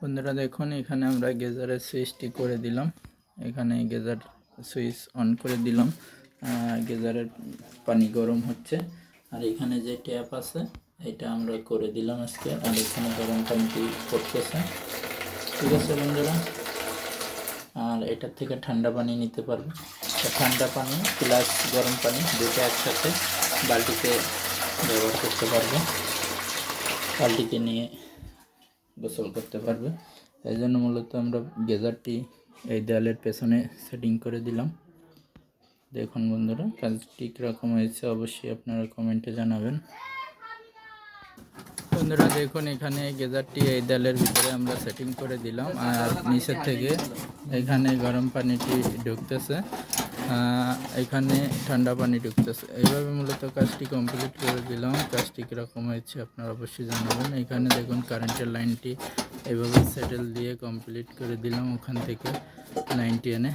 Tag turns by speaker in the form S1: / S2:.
S1: বন্ধুরা দেখুন, এখানে আমরা গেজারের সুইচটি করে দিলাম। এখানে গেজার সুইচ অন করে দিলাম। গেজারের পানি গরম হচ্ছে, আর এখানে যে ট্যাপ আছে এটা আমরা করে দিলাম আজকে। আর এখানে গরম পানিটি করতেছে, ঠিক আছে বন্ধুরা। আর এটার থেকে ঠান্ডা পানি নিতে পারবে। ঠান্ডা পানি প্লাস গরম পানি দুটো একসাথে বালতিতে ব্যবহার করতে পারবে, বালতিতে নিয়ে গোসল করতে পারবে। এই জন্য মূলত আমরা গেজারটি এই দেয়ালের পেছনে সেটিং করে দিলাম। দেখুন বন্ধুরা, কাজটি কীরকম হয়েছে অবশ্যই আপনারা কমেন্টে জানাবেন। বন্ধুরা দেখুন, এখানে গেজারটি এই দেয়ালের ভিতরে আমরা সেটিং করে দিলাম, আর নিচের থেকে এখানে গরম পানিটি ঢুকতেছে, এখানে ঠান্ডা পানি ঢুকতেছে। এইভাবে মূলত কাজটি কমপ্লিট করে দিলাম। কাজটি কীরকম হয়েছে আপনারা অবশ্যই জানাবেন। এখানে দেখুন কারেন্টের লাইনটি এইভাবে সেটেল দিয়ে কমপ্লিট করে দিলাম, ওখান থেকে লাইনটি এনে